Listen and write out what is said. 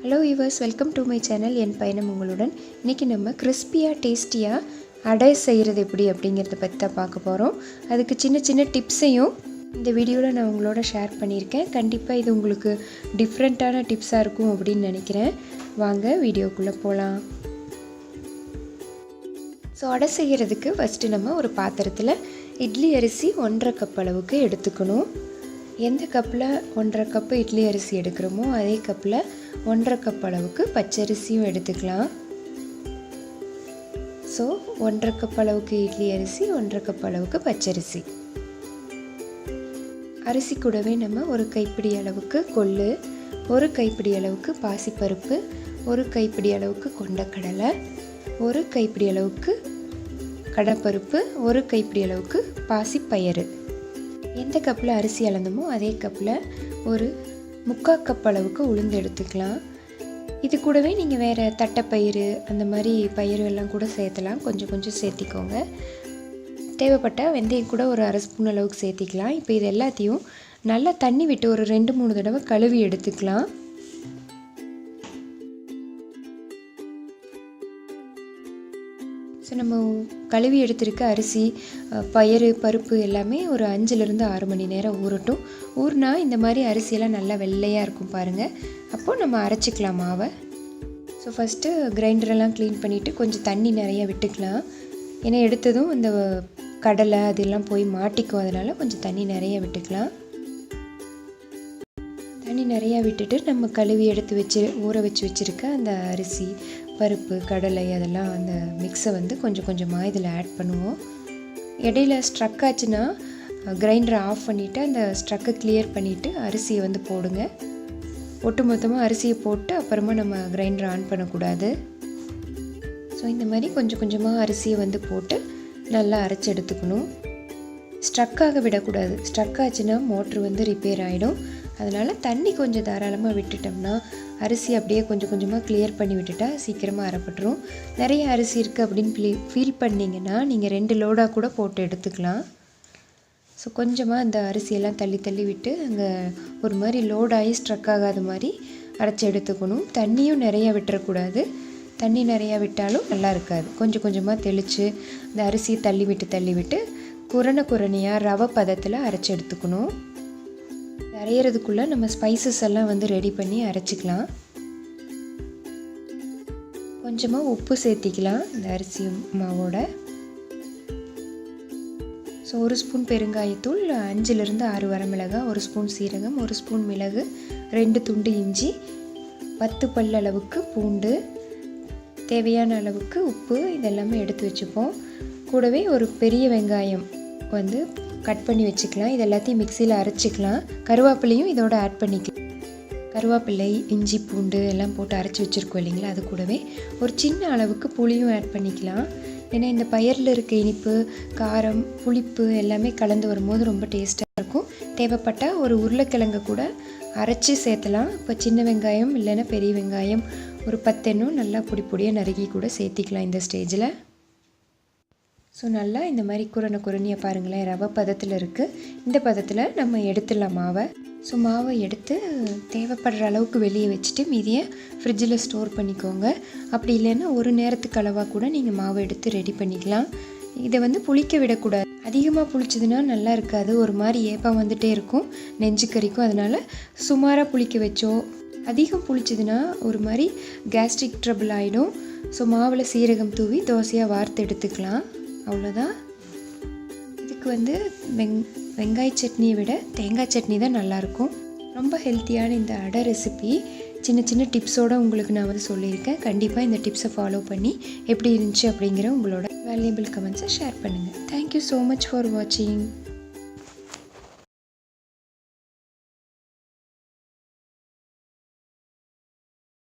Hello viewers, welcome to my channel. என் பயணம் உங்களுடன். இன்றைக்கி நம்ம கிறிஸ்பியாக டேஸ்டியாக அடை செய்கிறது எப்படி அப்படிங்கிறத பற்றி தான் பார்க்க போகிறோம். அதுக்கு சின்ன சின்ன டிப்ஸையும் இந்த வீடியோவில் நான் உங்களோட ஷேர் பண்ணியிருக்கேன். கண்டிப்பாக இது உங்களுக்கு டிஃப்ரெண்ட்டான டிப்ஸாக இருக்கும் அப்படின்னு நினைக்கிறேன். வாங்க வீடியோக்குள்ளே போகலாம். ஸோ அடை செய்கிறதுக்கு ஃபஸ்ட்டு நம்ம ஒரு பாத்திரத்தில் இட்லி அரிசி 1.5 கப் அளவுக்கு எடுத்துக்கணும். எந்த கப்பில் 1.5 கப்பு இட்லி அரிசி எடுக்கிறோமோ அதே கப்பில் 1.5 கப் அளவுக்கு பச்சரிசியும் எடுத்துக்கலாம். ஸோ 1.5 கப் அளவுக்கு இட்லி அரிசி, 1.5 கப் அளவுக்கு பச்சரிசி. அரிசி கூடவே நம்ம ஒரு கைப்பிடி அளவுக்கு கொள்ளு, ஒரு கைப்பிடி அளவுக்கு பாசிப்பருப்பு, ஒரு கைப்பிடி அளவுக்கு கொண்டக்கடலை, ஒரு கைப்பிடி அளவுக்கு கடலைப்பருப்பு, ஒரு கைப்பிடி அளவுக்கு பாசிப்பயறு. எந்த கப்பில் அரிசி அளந்தமோ அதே கப்பில் ஒரு 3/4 கப் அளவுக்கு உளுந்து எடுத்துக்கலாம். இது கூடவே நீங்கள் வேறு தட்டைப்பயிறு அந்த மாதிரி பயிறு எல்லாம் கூட சேர்த்தலாம். கொஞ்சம் கொஞ்சம் சேர்த்திக்கோங்க. தேவைப்பட்டால் வெந்தயம் கூட ஒரு 1/2 ஸ்பூன் அளவுக்கு சேர்த்திக்கலாம். இப்போ இது எல்லாத்தையும் நல்லா தண்ணி விட்டு ஒரு 2-3 தடவை கழுவி எடுத்துக்கலாம். ஸோ நம்ம கழுவி எடுத்துருக்க அரிசி, பயிறு, பருப்பு எல்லாமே ஒரு 5-6 மணி நேரம் ஊறட்டும். ஊறினா இந்த மாதிரி அரிசியெல்லாம் நல்லா வெள்ளையாக இருக்கும் பாருங்கள். அப்போது நம்ம அரைச்சிக்கலாம் மாவை. ஸோ ஃபஸ்ட்டு கிரைண்டரெல்லாம் க்ளீன் பண்ணிவிட்டு கொஞ்சம் தண்ணி நிறையா விட்டுக்கலாம். ஏன்னா எடுத்ததும் இந்த கடலை அதெல்லாம் போய் மாட்டிக்கும், அதனால் கொஞ்சம் தண்ணி நிறையா விட்டுக்கலாம். தண்ணி நிறையா விட்டுட்டு நம்ம கழுவி எடுத்து ஊற வச்சு வச்சுருக்க அந்த அரிசி, பருப்பு, கடலை அதெல்லாம் அந்த மிக்ஸை கொஞ்சம் கொஞ்சமாக இதில் ஆட் பண்ணுவோம். இடையில ஸ்ட்ரக் ஆச்சுன்னா கிரைண்டரை ஆஃப் பண்ணிவிட்டு அந்த ஸ்ட்ரக்கை கிளியர் பண்ணிவிட்டு அரிசியை போடுங்க. ஒட்டு மொத்தமாக அரிசியை போட்டு அப்புறமா நம்ம கிரைண்டரை ஆன் பண்ணக்கூடாது. ஸோ இந்த மாதிரி கொஞ்சம் கொஞ்சமாக அரிசியை போட்டு நல்லா அரைச்சி எடுத்துக்கணும். ஸ்ட்ரக்காக விடக்கூடாது. ஸ்ட்ரக் ஆச்சுன்னா மோட்ரு ரிப்பேர் ஆகிடும். அதனால் தண்ணி கொஞ்சம் தாராளமாக விட்டுட்டோம்னா அரிசி அப்படியே கொஞ்சம் கொஞ்சமாக கிளியர் பண்ணி விட்டுட்டா சீக்கிரமாக அரைப்பட்டுரும். நிறைய அரிசி இருக்குது அப்படின்னு ஃபீல் பண்ணிங்கன்னா நீங்கள் 2 லோடாக கூட போட்டு எடுத்துக்கலாம். ஸோ கொஞ்சமாக அந்த அரிசியெல்லாம் தள்ளி தள்ளி விட்டு அங்கே ஒரு மாதிரி லோடாகி ஸ்ட்ரக் ஆகாத மாதிரி அரைச்சி எடுத்துக்கணும். தண்ணியும் நிறையா விட்டுறக்கூடாது. தண்ணி நிறையா விட்டாலும் நல்லா இருக்காது. கொஞ்சம் கொஞ்சமாக தெளித்து அந்த அரிசியை தள்ளி விட்டு குரணையாக ரவை பதத்தில் அரைச்சி எடுத்துக்கணும். அரைகிறதுக்குள்ளே நம்ம ஸ்பைசஸ் எல்லாம் ரெடி பண்ணி அரைச்சிக்கலாம். கொஞ்சமாக உப்பு சேர்த்திக்கலாம் இந்த அரிசி மாவோட. ஸோ 1 ஸ்பூன் பெருங்காயத்தூள், 5-6 வரமிளகாய், 1 ஸ்பூன் சீரகம், 1 ஸ்பூன் மிளகு, 2 துண்டு இஞ்சி, 10 பல் அளவுக்கு பூண்டு, தேவையான அளவுக்கு உப்பு, இதெல்லாமே எடுத்து வச்சுப்போம். கூடவே ஒரு பெரிய வெங்காயம் கட் பண்ணி வச்சுக்கலாம். இது எல்லாத்தையும் மிக்சியில் அரைச்சிக்கலாம். கருவேப்பிலையும் இதோட ஆட் பண்ணிக்கலாம். கருவேப்பிலை, இஞ்சி, பூண்டு எல்லாம் போட்டு அரைச்சி வச்சுருக்கோம் இல்லைங்களா, அது கூடவே ஒரு சின்ன அளவுக்கு புளியும் ஆட் பண்ணிக்கலாம். ஏன்னா இந்த பயிரில் இருக்க இனிப்பு, காரம், புளிப்பு எல்லாமே கலந்து வரும்போது ரொம்ப டேஸ்ட்டாக இருக்கும். தேவைப்பட்டால் ஒரு உருளைக்கிழங்கு கூட அரைச்சி சேர்த்தலாம். இப்போ சின்ன வெங்காயம் இல்லைன்னா பெரிய வெங்காயம் ஒரு 10 எண்ணும் நல்லா பொடியாக நறுக்கி கூட சேர்த்திக்கலாம் இந்த ஸ்டேஜில். ஸோ நல்லா இந்த மாதிரி குரணையாக பாருங்களேன், ரவை பதத்தில் இருக்குது. இந்த பதத்தில் நம்ம எடுத்துடலாம் மாவை. ஸோ மாவை எடுத்து தேவைப்படுற அளவுக்கு வெளியே வச்சுட்டு மீதியை ஃப்ரிட்ஜில் ஸ்டோர் பண்ணிக்கோங்க. அப்படி இல்லைன்னா ஒரு நேரத்துக்கு அளவாக கூட நீங்கள் மாவை எடுத்து ரெடி பண்ணிக்கலாம். இதை புளிக்க விடக்கூடாது. அதிகமாக புளிச்சதுன்னா நல்லா இருக்காது. ஒரு மாதிரி ஏப்பம் இருக்கும், நெஞ்சு கறிக்கும். அதனால் சுமாராக புளிக்க வச்சோம். அதிகம் புளிச்சதுன்னா ஒரு மாதிரி கேஸ்ட்ரிக் ட்ரபிள் ஆகிடும். ஸோ மாவில் சீரகம் தூவி தோசையாக வார்த்து எடுத்துக்கலாம். அவ்வளோதான். இதுக்கு வெங்காய சட்னியை விட தேங்காய் சட்னி தான் நல்லாயிருக்கும். ரொம்ப ஹெல்த்தியான இந்த அடை ரெசிபி சின்ன சின்ன டிப்ஸோடு உங்களுக்கு நான் சொல்லியிருக்கேன். கண்டிப்பாக இந்த டிப்ஸை ஃபாலோ பண்ணி எப்படி இருந்துச்சு அப்படிங்கிற உங்களோட வேல்யூபிள் கமெண்ட்ஸை ஷேர் பண்ணுங்கள். தேங்க்யூ ஸோ மச் ஃபார் வாட்சிங்.